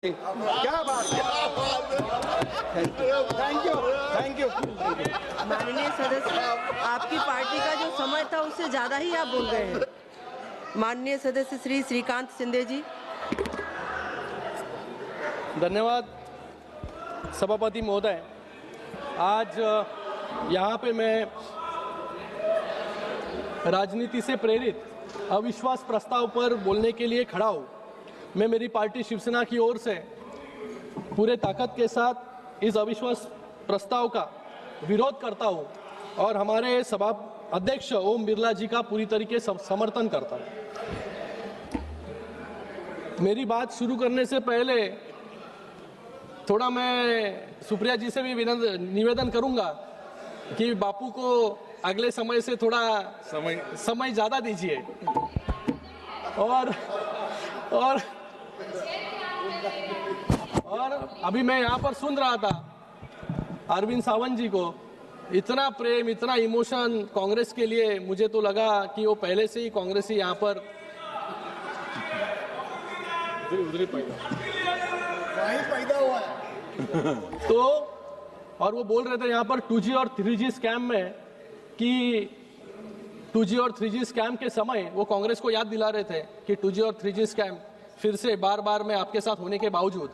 क्या बात, thank you. माननीय सदस्य, आपकी पार्टी का जो समय था उससे ज्यादा ही आप बोल रहे हैं। माननीय सदस्य श्री श्रीकांत शिंदे जी। धन्यवाद सभापति महोदय। आज यहाँ पे मैं राजनीति से प्रेरित अविश्वास प्रस्ताव पर बोलने के लिए खड़ा हूँ। मैं मेरी पार्टी शिवसेना की ओर से पूरे ताकत के साथ इस अविश्वास प्रस्ताव का विरोध करता हूँ और हमारे सभा अध्यक्ष ओम बिरला जी का पूरी तरीके से समर्थन करता हूँ। मेरी बात शुरू करने से पहले थोड़ा मैं सुप्रिया जी से भी निवेदन करूंगा कि बापू को अगले समय से थोड़ा समय ज़्यादा दीजिए और अभी मैं यहाँ पर सुन रहा था अरविंद सावंत जी को, इतना प्रेम, इतना इमोशन कांग्रेस के लिए, मुझे तो लगा कि वो पहले से ही कांग्रेसी यहाँ पर पैदा हुआ है। तो और वो बोल रहे थे यहाँ पर 2G और 3G स्कैम में कि 2G और 3G स्कैम के समय वो कांग्रेस को याद दिला रहे थे कि 2G और 3G स्कैम फिर से बार बार में आपके साथ होने के बावजूद,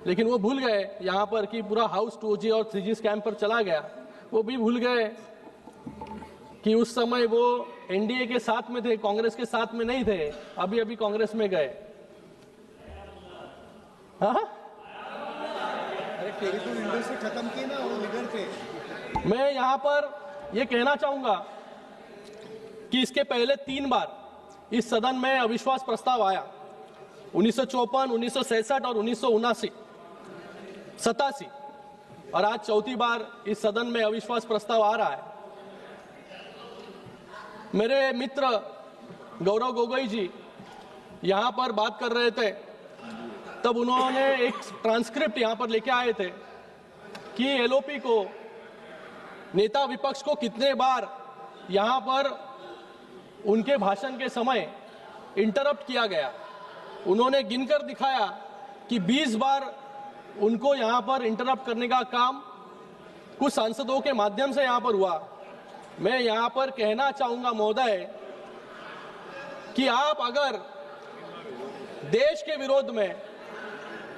लेकिन वो भूल गए यहाँ पर कि पूरा हाउस 2G और 3G स्कैम पर चला गया। वो भी भूल गए कि उस समय वो एनडीए के साथ में थे, कांग्रेस के साथ में नहीं थे, अभी अभी कांग्रेस में गए। हाँ, टेलीफोन इंडस्ट्री खत्म की ना, वो लीडर थे। मैं यहाँ पर ये कहना चाहूंगा कि इसके पहले 3 बार इस सदन में अविश्वास प्रस्ताव आया, 1954, 1967 और 1987, और आज चौथी बार इस सदन में अविश्वास प्रस्ताव आ रहा है। मेरे मित्र गौरव गोगोई जी यहाँ पर बात कर रहे थे, तब उन्होंने एक ट्रांसक्रिप्ट यहाँ पर लेके आए थे कि एलओपी को, नेता विपक्ष को कितने बार यहाँ पर उनके भाषण के समय इंटरप्ट किया गया। उन्होंने गिनकर दिखाया कि 20 बार उनको यहाँ पर इंटरप्ट करने का काम कुछ सांसदों के माध्यम से यहाँ पर हुआ। मैं यहाँ पर कहना चाहूंगा महोदय कि आप अगर देश के विरोध में,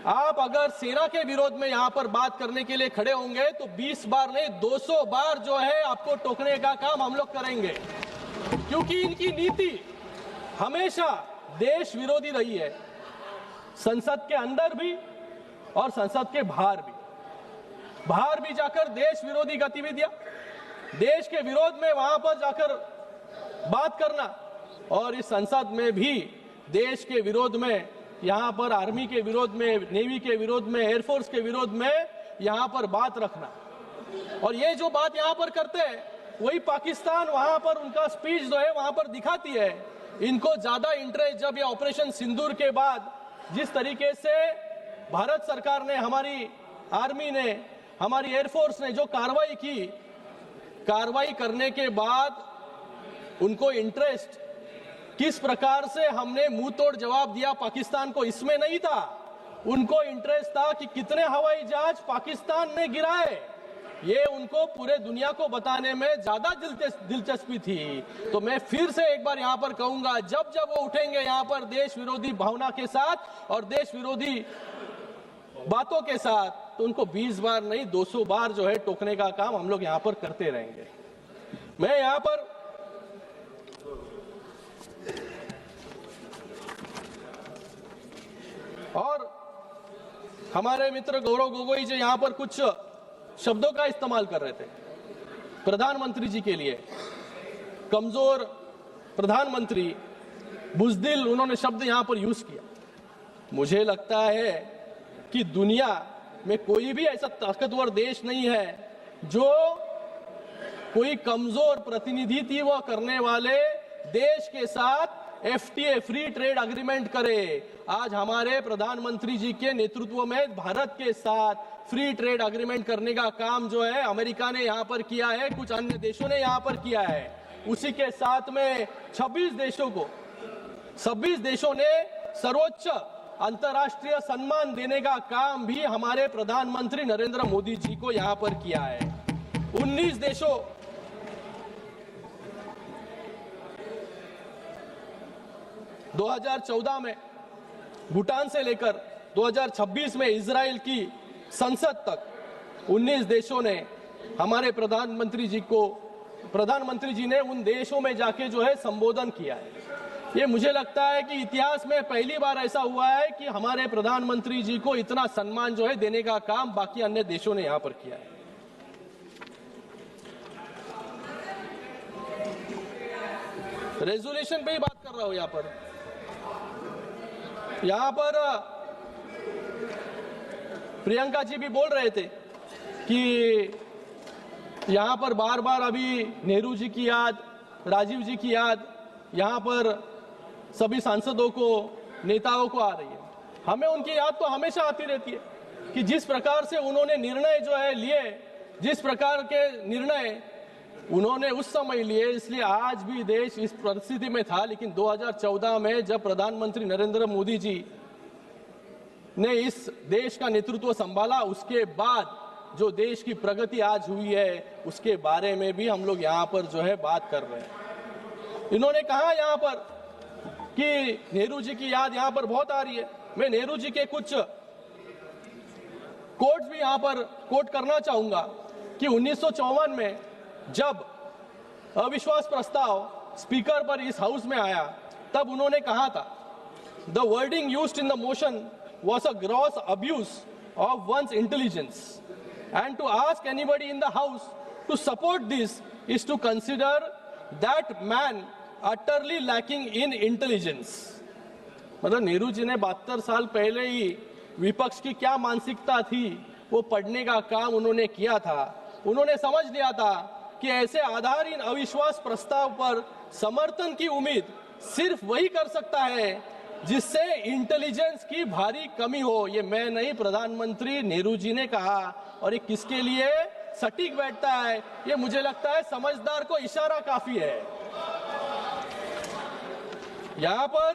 आप अगर सेना के विरोध में यहाँ पर बात करने के लिए खड़े होंगे तो 20 बार नहीं 200 बार जो है आपको टोकने का काम हम लोग करेंगे, क्योंकि इनकी नीति हमेशा देश विरोधी रही है, संसद के अंदर भी और संसद के बाहर भी जाकर देश विरोधी गतिविधियां, देश के विरोध में वहां पर जाकर बात करना, और इस संसद में भी देश के विरोध में, यहाँ पर आर्मी के विरोध में, नेवी के विरोध में, एयरफोर्स के विरोध में यहाँ पर बात रखना। और ये जो बात यहाँ पर करते हैं वही पाकिस्तान वहां पर उनका स्पीच जो है वहां पर दिखाती है। इनको ज्यादा इंटरेस्ट जब ये ऑपरेशन सिंदूर के बाद जिस तरीके से भारत सरकार ने, हमारी आर्मी ने, हमारी एयरफोर्स ने जो कार्रवाई की, कार्रवाई करने के बाद उनको इंटरेस्ट किस प्रकार से हमने मुंह तोड़ जवाब दिया पाकिस्तान को, इसमें नहीं था। उनको इंटरेस्ट था कि कितने हवाई जहाज पाकिस्तान ने गिराए, ये उनको पूरे दुनिया को बताने में ज्यादा दिलचस्पी थी। तो मैं फिर से एक बार यहाँ पर कहूंगा, जब जब वो उठेंगे यहाँ पर देश विरोधी भावना के साथ और देश विरोधी बातों के साथ, तो उनको 20 बार नहीं 200 बार जो है टोकने का काम हम लोग यहाँ पर करते रहेंगे। मैं यहाँ पर और हमारे मित्र गौरव गोगोई जी यहाँ पर कुछ शब्दों का इस्तेमाल कर रहे थे प्रधानमंत्री जी के लिए, कमजोर प्रधानमंत्री, बुजदिल, उन्होंने शब्द यहाँ पर यूज किया। मुझे लगता है कि दुनिया में कोई भी ऐसा ताकतवर देश नहीं है जो कोई कमजोर प्रतिनिधित्व करने वाले देश के साथ FTA, फ्री ट्रेड अग्रीमेंट करे। आज हमारे प्रधानमंत्री जी के नेतृत्व में भारत के साथ फ्री ट्रेड अग्रीमेंट करने का काम जो है अमेरिका ने यहाँ पर किया है, कुछ अन्य देशों ने यहाँ पर किया है। उसी के साथ में 26 देशों ने सर्वोच्च अंतर्राष्ट्रीय सम्मान देने का काम भी हमारे प्रधानमंत्री नरेंद्र मोदी जी को यहां पर किया है। 19 देशों 2014 में भूटान से लेकर 2026 में इजराइल की संसद तक 19 देशों ने हमारे प्रधानमंत्री जी ने उन देशों में जाके जो है संबोधन किया है। ये मुझे लगता है कि इतिहास में पहली बार ऐसा हुआ है कि हमारे प्रधानमंत्री जी को इतना सम्मान जो है देने का काम बाकी अन्य देशों ने यहां पर किया है। रेजोल्यूशन पे ही बात कर रहा हूं। यहां पर प्रियंका जी भी बोल रहे थे कि यहां पर बार बार अभी नेहरू जी की याद, राजीव जी की याद यहां पर सभी सांसदों को, नेताओं को आ रही है। हमें उनकी याद तो हमेशा आती रहती है कि जिस प्रकार से उन्होंने निर्णय जो है लिए, जिस प्रकार के निर्णय उन्होंने उस समय लिए, इसलिए आज भी देश इस परिस्थिति में था। लेकिन 2014 में जब प्रधानमंत्री नरेंद्र मोदी जी ने इस देश का नेतृत्व संभाला, उसके बाद जो देश की प्रगति आज हुई है उसके बारे में भी हम लोग यहाँ पर जो है बात कर रहे हैं। इन्होंने कहा यहाँ पर कि नेहरू जी की याद यहाँ पर बहुत आ रही है। मैं नेहरू जी के कुछ कोट्स भी यहाँ पर कोट करना चाहूंगा कि 1954 में जब अविश्वास प्रस्ताव स्पीकर पर इस हाउस में आया, तब उन्होंने कहा था, the wording used in the motion was a gross abuse of one's intelligence, and to ask anybody in the house to support this is to consider that man utterly lacking in intelligence। मतलब नेहरू जी ने 72 साल पहले ही विपक्ष की क्या मानसिकता थी वो पढ़ने का काम उन्होंने किया था। उन्होंने समझ लिया था कि ऐसे आधारहीन अविश्वास प्रस्ताव पर समर्थन की उम्मीद सिर्फ वही कर सकता है जिससे इंटेलिजेंस की भारी कमी हो। ये मैं नहीं, प्रधानमंत्री नेहरू जी ने कहा। और ये किसके लिए सटीक बैठता है, ये मुझे लगता है समझदार को इशारा काफी है। यहां पर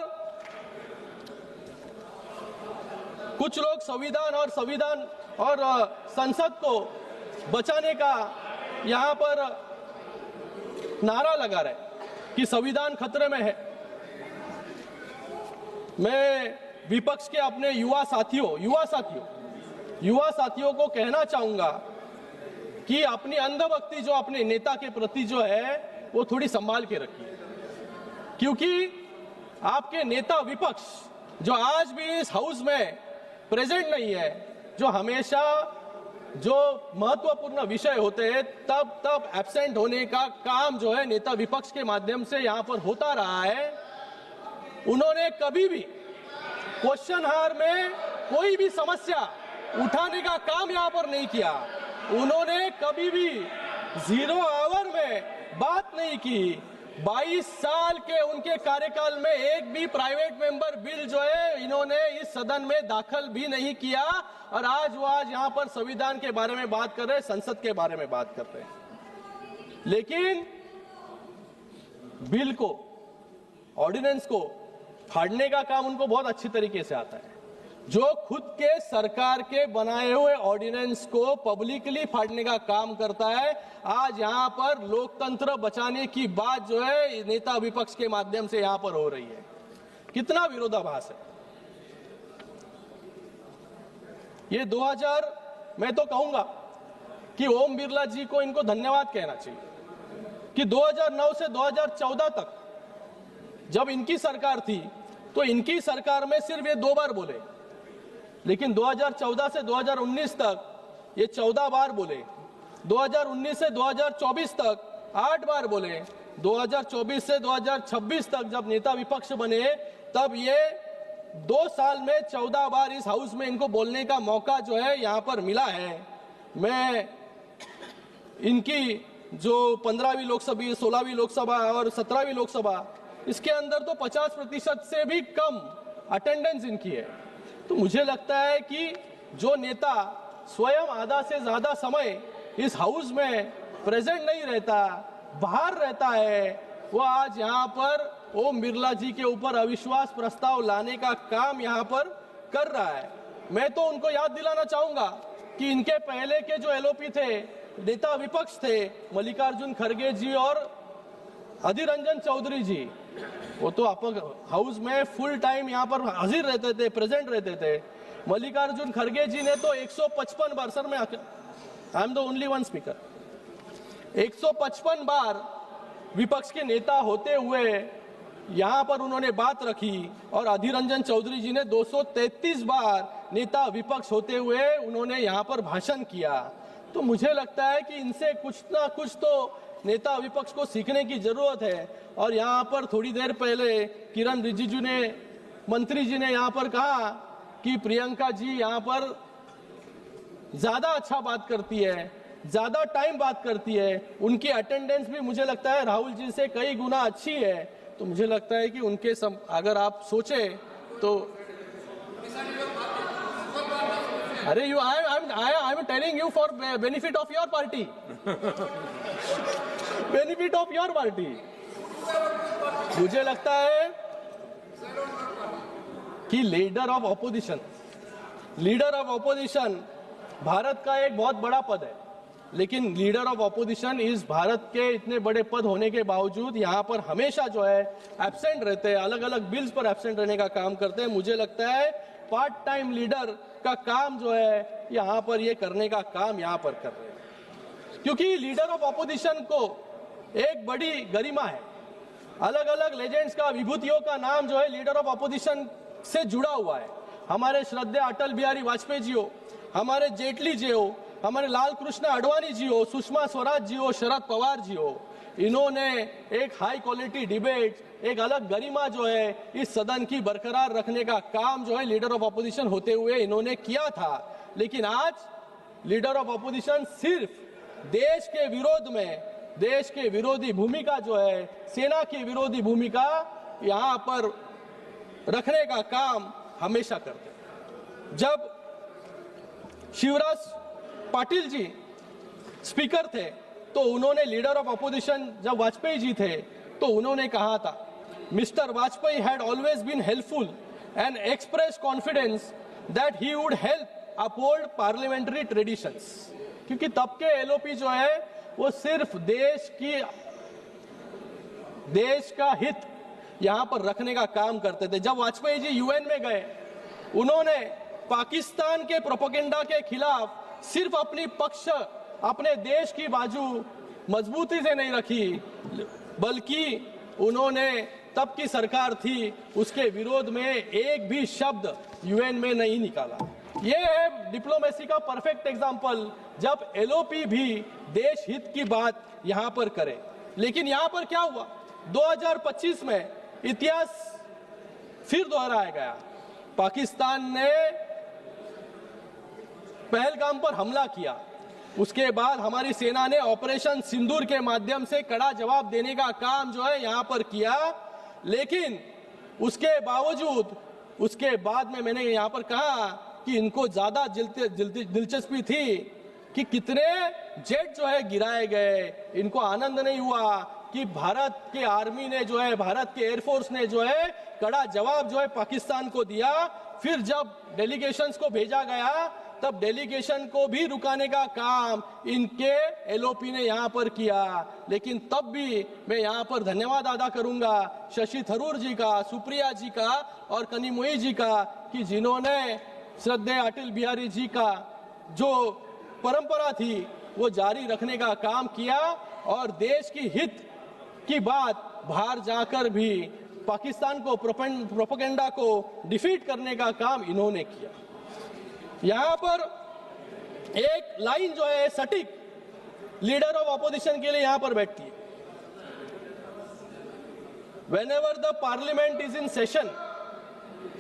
कुछ लोग संविधान और संसद को बचाने का यहां पर नारा लगा रहे कि संविधान खतरे में है। मैं विपक्ष के अपने युवा साथियों को कहना चाहूंगा कि अपनी अंधभक्ति जो अपने नेता के प्रति जो है वो थोड़ी संभाल के रखिए, क्योंकि आपके नेता विपक्ष जो आज भी इस हाउस में प्रेजेंट नहीं है, जो हमेशा जो महत्वपूर्ण विषय होते हैं तब एब्सेंट होने का काम जो है नेता विपक्ष के माध्यम से यहां पर होता रहा है। उन्होंने कभी भी क्वेश्चन हार में कोई भी समस्या उठाने का काम यहां पर नहीं किया। उन्होंने कभी भी 0 आवर में बात नहीं की। 22 साल के उनके कार्यकाल में एक भी प्राइवेट मेंबर बिल जो है इन्होंने इस सदन में दाखिल भी नहीं किया। और आज यहां पर संविधान के बारे में बात कर रहे हैं, संसद के बारे में बात कर रहे हैं। लेकिन बिल को, ऑर्डिनेंस को फाड़ने का काम उनको बहुत अच्छी तरीके से आता है। जो खुद के सरकार के बनाए हुए ऑर्डिनेंस को पब्लिकली फाड़ने का काम करता है, आज यहां पर लोकतंत्र बचाने की बात जो है नेता विपक्ष के माध्यम से यहां पर हो रही है। कितना विरोधाभास है ये। 2000 मैं तो कहूंगा कि ओम बिरला जी को इनको धन्यवाद कहना चाहिए कि 2009 से 2014 तक जब इनकी सरकार थी तो इनकी सरकार में सिर्फ ये 2 बार बोले, लेकिन 2014 से 2019 तक ये 14 बार बोले। 2019 से 2024 तक 8 बार बोले। 2024 से 2026 तक जब नेता विपक्ष बने तब ये 2 साल में 14 बार इस हाउस में इनको बोलने का मौका जो है यहां पर मिला है। मैं इनकी जो 15वीं लोकसभा, 16वीं लोकसभा और 17वीं लोकसभा, इसके अंदर तो 50% से भी कम अटेंडेंस इनकी है। तो मुझे लगता है कि जो नेता स्वयं आधा से ज्यादा समय इस हाउस में प्रेजेंट नहीं रहता, बाहर रहता है, वो आज यहाँ पर ओम बिरला जी के ऊपर अविश्वास प्रस्ताव लाने का काम यहाँ पर कर रहा है। मैं तो उनको याद दिलाना चाहूंगा कि इनके पहले के जो एलओपी थे, नेता विपक्ष थे, मल्लिकार्जुन खड़गे जी और अधीर रंजन चौधरी जी, वो तो आप हाउस में फुल टाइम यहाँ पर हाजिर रहते थे, प्रेजेंट रहते थे। मल्लिकार्जुन खड़गे जी ने तो 155 बार, सर मैं I am the only one speaker, 155 बार विपक्ष के नेता होते हुए यहाँ पर उन्होंने बात रखी, और अधीर रंजन चौधरी जी ने 233 बार नेता विपक्ष होते हुए उन्होंने यहाँ पर भाषण किया। तो मुझे लगता है कि इनसे कुछ ना कुछ तो नेता विपक्ष को सीखने की जरूरत है। और यहाँ पर थोड़ी देर पहले किरण रिजिजू ने, मंत्री जी ने यहाँ पर कहा कि प्रियंका जी यहाँ पर ज्यादा अच्छा बात करती है, ज्यादा टाइम बात करती है, उनकी अटेंडेंस भी मुझे लगता है राहुल जी से कई गुना अच्छी है। तो मुझे लगता है कि उनके अगर आप सोचे तो अरे you I am telling you for benefit of your party, benefit of your party. मुझे लगता है कि लीडर ऑफ ऑपोजिशन भारत का एक बहुत बड़ा पद है, लेकिन लीडर ऑफ ऑपोजिशन इस भारत के इतने बड़े पद होने के बावजूद यहाँ पर हमेशा जो है एब्सेंट रहते हैं, अलग अलग बिल्स पर एब्सेंट रहने का काम करते हैं। मुझे लगता है पार्ट टाइम लीडर का काम जो है यहाँ पर ये करने का काम यहाँ पर कर रहे हैं, क्योंकि लीडर ऑफ ऑपोजिशन को एक बड़ी गरिमा है। अलग अलग लेजेंड्स का, विभूतियों का नाम जो है लीडर ऑफ ऑपोजिशन से जुड़ा हुआ है। हमारे श्रद्धेय अटल बिहारी वाजपेयी जी हो, हमारे जेटली जी हो, हमारे लाल कृष्ण आडवाणी जी हो, सुषमा स्वराज जी हो, शरद पवार जी हो, इन्होंने एक हाई क्वालिटी डिबेट, एक अलग गरिमा जो है इस सदन की बरकरार रखने का काम जो है लीडर ऑफ ऑपोजिशन होते हुए इन्होंने किया था। लेकिन आज लीडर ऑफ ऑपोजिशन सिर्फ देश के विरोध में, देश के विरोधी भूमिका जो है, सेना की विरोधी भूमिका यहाँ पर रखने का काम हमेशा करते। जब शिवराज पाटिल जी स्पीकर थे तो उन्होंने लीडर ऑफ ऑपोजिशन, जब वाजपेयी जी थे तो उन्होंने कहा था, mister Vajpayee had always been helpful and express confidence that he would help uphold parliamentary traditions. क्योंकि तब के एलओपी जो है वो सिर्फ देश का हित यहां पर रखने का काम करते थे। जब वाजपेयी जी यूएन में गए, उन्होंने पाकिस्तान के प्रोपेगेंडा के खिलाफ सिर्फ अपने देश की बाजू मजबूती से नहीं रखी, बल्कि उन्होंने, तब की सरकार थी, उसके विरोध में एक भी शब्द यूएन में नहीं निकाला। ये है डिप्लोमेसी का परफेक्ट एग्जांपल, जब एलओपी भी देश हित की बात यहां पर करे। लेकिन यहां पर क्या हुआ, 2025 में इतिहास फिर दोहराया गया। पाकिस्तान ने पहलगाम पर हमला किया, उसके बाद हमारी सेना ने ऑपरेशन सिंदूर के माध्यम से कड़ा जवाब देने का काम जो है यहां पर किया। लेकिन उसके बावजूद, उसके बाद में मैंने यहां पर कहा कि इनको ज्यादा दिलचस्पी थी कि कितने जेट जो है गिराए गए। इनको आनंद नहीं हुआ कि भारत के आर्मी ने जो है, भारत के एयरफोर्स ने जो है कड़ा जवाब जो है पाकिस्तान को दिया। फिर जब डेलीगेशंस को भेजा गया, तब डेलीगेशन को भी रुकाने का काम इनके एलओपी ने यहां पर किया। लेकिन तब भी मैं यहां पर धन्यवाद अदा करूंगा शशि थरूर जी का, सुप्रिया जी का और कनिमोई जी का, कि जिन्होंने श्रद्धेय अटल बिहारी जी का जो परंपरा थी वो जारी रखने का काम किया, और देश की हित की बात बाहर जाकर भी पाकिस्तान को, प्रोपेगेंडा को डिफीट करने का काम इन्होंने किया। यहां पर एक लाइन जो है सटीक लीडर ऑफ ऑपोजिशन के लिए यहां पर बैठती है, whenever the parliament is in session,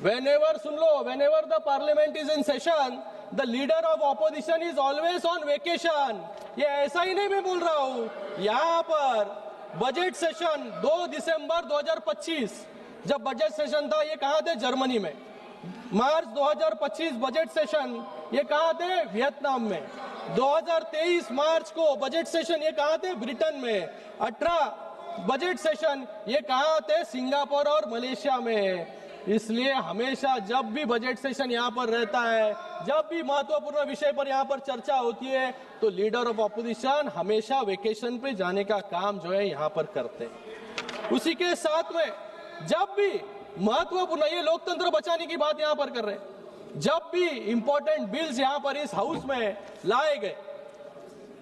whenever, soon low, whenever the parliament is in session, the leader of opposition is always on vacation। ये ऐसा ही नहीं मैं बोल रहा हूं, यहां पर बजट सेशन 2 दिसंबर 2025, जब बजट सेशन था, ये कहां थे, जर्मनी में। मार्च 2025 बजट सेशन, ये कहां थे, वियतनाम में। 2023 मार्च को बजट सेशन, ये कहां थे, ब्रिटेन में। 18 बजट सेशन, ये कहां थे, सिंगापुर और मलेशिया में। इसलिए हमेशा जब भी बजट सेशन यहाँ पर रहता है, जब भी महत्वपूर्ण विषय पर यहाँ पर चर्चा होती है, तो लीडर ऑफ ऑपोजिशन हमेशा वेकेशन पे जाने का काम जो है यहाँ पर करते हैं। उसी के साथ में जब भी महत्वपूर्ण, ये लोकतंत्र बचाने की बात यहाँ पर कर रहे हैं, जब भी इंपॉर्टेंट बिल्स यहाँ पर इस हाउस में लाए गए,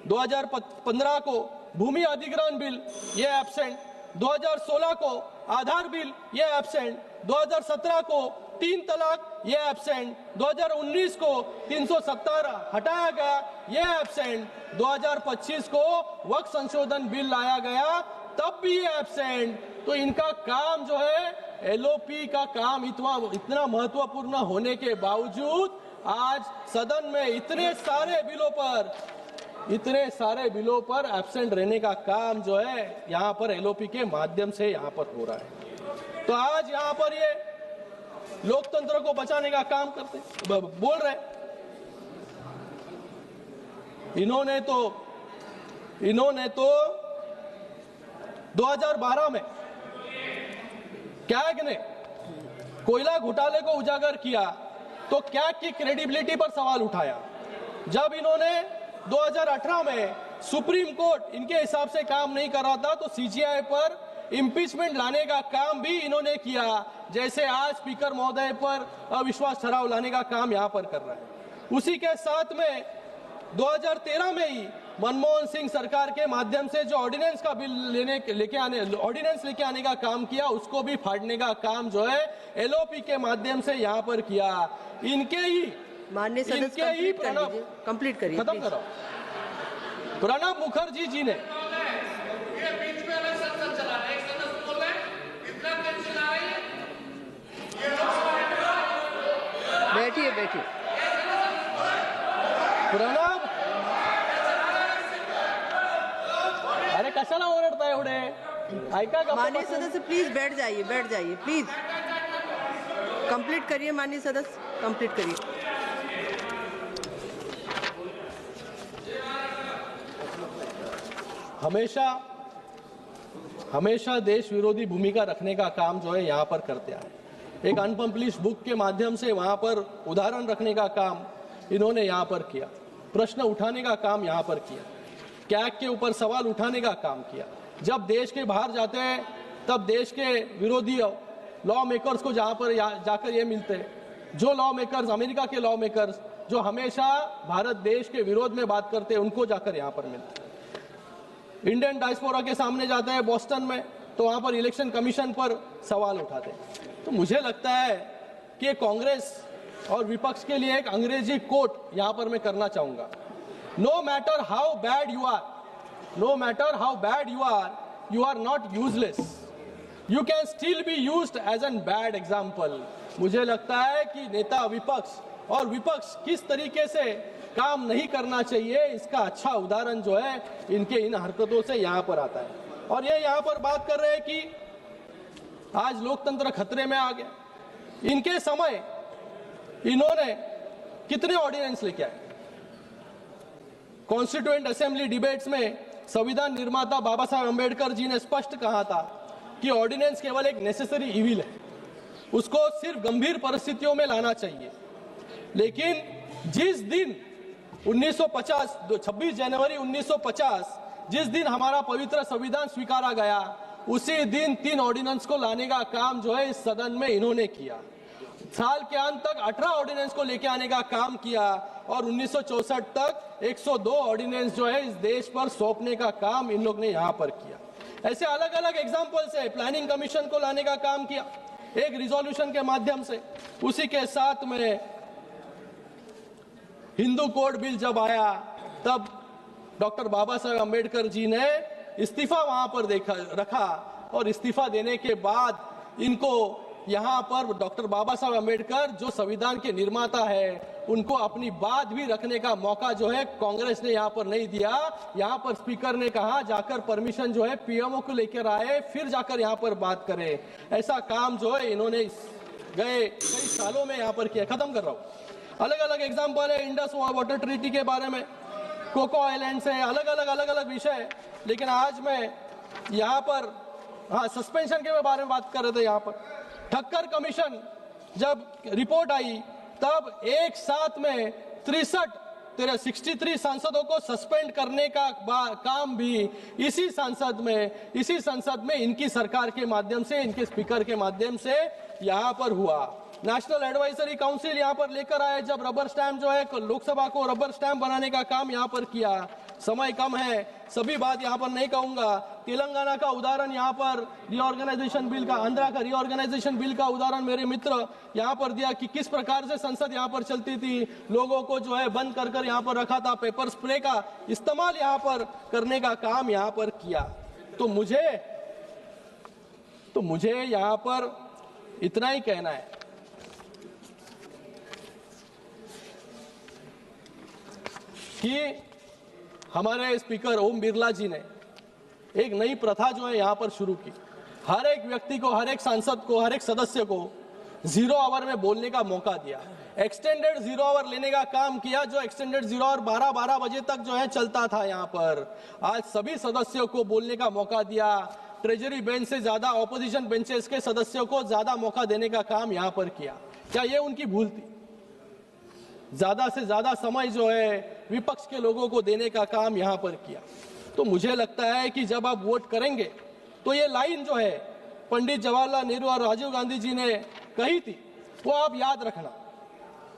2015 को भूमि अधिग्रहण बिल ये एब्सेंट, 2016 को आधार बिल ये एब्सेंट, 2017 को 3 तलाक ये एब्सेंट, 2019 को 370 हटाया गया ये एब्सेंट, 2025 को वक्फ संशोधन बिल लाया गया तब भी ये एब्सेंट। तो इनका काम जो है, एलओपी का काम इतना महत्वपूर्ण होने के बावजूद आज सदन में इतने सारे बिलों पर एब्सेंट रहने का काम जो है यहाँ पर एलओपी के माध्यम से यहाँ पर हो रहा है। तो आज यहाँ पर ये लोकतंत्र को बचाने का काम करते बोल रहे। इन्होंने तो 2012 में कैग ने कोयला घोटाले को उजागर किया तो कैग की क्रेडिबिलिटी पर सवाल उठाया। जब इन्होंने 2018 में सुप्रीम कोर्ट इनके हिसाब से काम नहीं कर रहा था तो सीजीआई पर इम्पीचमेंट लाने का काम भी इन्होंने किया, जैसे आज स्पीकर महोदय पर अविश्वास ठराव लाने का काम यहां पर कर रहा है। उसी के साथ में 2013 में ही मनमोहन सिंह सरकार के माध्यम से जो ऑर्डिनेंस का बिल ऑर्डिनेंस लेके आने का काम किया, उसको भी फाड़ने का काम जो है एलओपी के माध्यम से यहाँ पर किया। इनके ही माननीय सदस्य कंप्लीट करिए, खत्म करो। प्रणब मुखर्जी जी ने बैठिए प्रणब, अरे कशाला ओरडताय एवढे, ऐका का? माननीय सदस्य प्लीज बैठ जाइए प्लीज। कंप्लीट करिए माननीय सदस्य, कंप्लीट करिए। हमेशा देश विरोधी भूमिका रखने का काम जो है यहाँ पर करते आए। एक अनपब्लिश बुक के माध्यम से वहां पर उदाहरण रखने का काम इन्होंने यहाँ पर किया, प्रश्न उठाने का काम यहाँ पर किया, कैग के ऊपर सवाल उठाने का काम किया। जब देश के बाहर जाते हैं तब देश के विरोधी लॉ मेकर्स को जहां पर जाकर ये मिलते हैं, जो लॉ मेकर्स, अमेरिका के लॉ मेकर्स जो हमेशा भारत देश के विरोध में बात करते हैं, उनको जाकर यहाँ पर मिलते हैं। इंडियन डायस्पोरा के सामने जाते हैं बोस्टन में, तो वहां पर इलेक्शन कमीशन पर सवाल उठाते हैं। तो मुझे लगता है कि कांग्रेस और विपक्ष के लिए एक अंग्रेजी कोट यहां पर मैं करना चाहूंगा। No matter how bad you are not useless, you can still be used as an bad example. मुझे लगता है कि नेता विपक्ष किस तरीके से काम नहीं करना चाहिए, इसका अच्छा उदाहरण जो है इनके इन हरकतों से यहाँ पर आता है। और ये यहाँ पर बात कर रहे हैं कि आज लोकतंत्र खतरे में आ गया। इनके समय इन्होंने कितने ऑर्डिनेंस लेके आए? कॉन्स्टिट्यूएंट असेंबली डिबेट्स में संविधान निर्माता बाबा साहब अंबेडकर जी ने स्पष्ट कहा था कि ऑर्डिनेंस केवल एक नेसेसरी इविल है, उसको सिर्फ गंभीर परिस्थितियों में लाना चाहिए। लेकिन जिस दिन 26 जनवरी 1950 जिस दिन हमारा पवित्र संविधान स्वीकारा गया, उसी दिन 3 ऑर्डिनेंस को लाने का काम जो है इस सदन में इन्होंने किया। साल के अंत तक 18 ऑर्डिनेंस को लेकर आने का काम किया और 1964 तक 102 ऑर्डिनेंस जो है इस देश पर सौंपने का काम इन लोग ने यहाँ पर किया। ऐसे अलग अलग एग्जाम्पल्स है। प्लानिंग कमीशन को लाने का काम किया एक रिजोल्यूशन के माध्यम से। उसी के साथ में हिंदू कोड बिल जब आया तब डॉक्टर बाबा साहब अंबेडकर जी ने इस्तीफा वहां पर रखा और इस्तीफा देने के बाद इनको यहाँ पर डॉक्टर बाबा साहब अंबेडकर जो संविधान के निर्माता है, उनको अपनी बात भी रखने का मौका जो है कांग्रेस ने यहाँ पर नहीं दिया। यहाँ पर स्पीकर ने कहा जाकर परमिशन जो है पीएमओ को लेकर आए, फिर जाकर यहाँ पर बात करें। ऐसा काम जो है इन्होंने गए कई सालों में यहाँ पर किया। खत्म कर रहा हूँ। अलग अलग एग्जाम्पल है इंडस वाटर ट्रीटी के बारे में, कोको आइलैंड से अलग अलग विषय। लेकिन आज मैं यहाँ पर सस्पेंशन के बारे में बात कर रहे थे। यहाँ पर ठक्कर कमीशन जब रिपोर्ट आई तब एक साथ में 63 सांसदों को सस्पेंड करने का काम भी इसी संसद में इनकी सरकार के माध्यम से, इनके स्पीकर के माध्यम से यहाँ पर हुआ। नेशनल एडवाइजरी काउंसिल यहाँ पर लेकर आए, जब रबर स्टैम्प जो है लोकसभा को रबर स्टैम्प बनाने का काम यहाँ पर किया। समय कम है, सभी बात यहाँ पर नहीं कहूंगा। तेलंगाना का उदाहरण यहाँ पर रीऑर्गेनाइजेशन बिल का, आंध्रा का रीऑर्गेनाइजेशन बिल का उदाहरण मेरे मित्र यहाँ पर दिया कि किस प्रकार से संसद यहाँ पर चलती थी, लोगों को जो है बंद कर यहाँ पर रखा था, पेपर स्प्रे का इस्तेमाल यहाँ पर करने का काम यहाँ पर किया। तो मुझे यहाँ पर इतना ही कहना है कि हमारे स्पीकर ओम बिरला जी ने एक नई प्रथा जो है यहाँ पर शुरू की। हर एक व्यक्ति को, हर एक सांसद को, हर एक सदस्य को 0 आवर में बोलने का मौका दिया। एक्सटेंडेड 0 आवर लेने का काम किया, जो एक्सटेंडेड 0 आवर 12 बजे तक जो है चलता था। यहाँ पर आज सभी सदस्यों को बोलने का मौका दिया। ट्रेजरी बेंच से ज्यादा ऑपोजिशन बेंचेस के सदस्यों को ज्यादा मौका देने का काम यहाँ पर किया। क्या ये उनकी भूल थी? ज्यादा से ज्यादा समय जो है विपक्ष के लोगों को देने का काम यहाँ पर किया। तो मुझे लगता है कि जब आप वोट करेंगे तो ये लाइन जो है पंडित जवाहरलाल नेहरू और राजीव गांधी जी ने कही थी, वो आप याद रखना।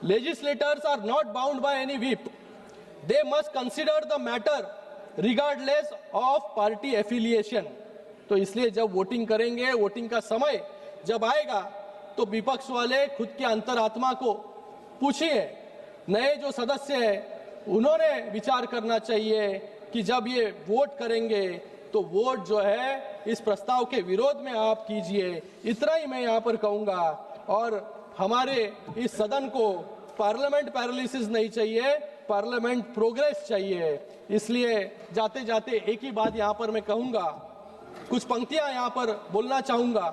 Legislators are not bound by any whip, they must consider the matter regardless of party affiliation. तो इसलिए जब वोटिंग करेंगे, वोटिंग का समय जब आएगा तो विपक्ष वाले खुद के अंतरात्मा को पूछिए। नए जो सदस्य हैं उन्होंने विचार करना चाहिए कि जब ये वोट करेंगे तो वोट जो है इस प्रस्ताव के विरोध में आप कीजिए। इतना ही मैं यहाँ पर कहूँगा। और हमारे इस सदन को पार्लियामेंट पैरालिसिस नहीं चाहिए, पार्लियामेंट प्रोग्रेस चाहिए। इसलिए जाते जाते एक ही बात यहाँ पर मैं कहूँगा, कुछ पंक्तियाँ यहाँ पर बोलना चाहूँगा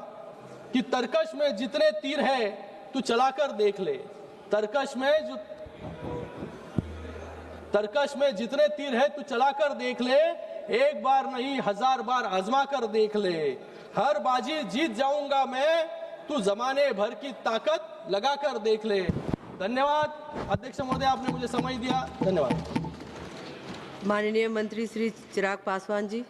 कि तरकश में जितने तीर है तू चलाकर देख ले। तरकश में जितने तीर है तू चलाकर देख ले, एक बार नहीं 1000 बार आजमा कर देख ले। हर बाजी जीत जाऊंगा मैं, तू जमाने भर की ताकत लगा कर देख ले। धन्यवाद अध्यक्ष महोदय, आपने मुझे समय दिया। धन्यवाद। माननीय मंत्री श्री चिराग पासवान जी।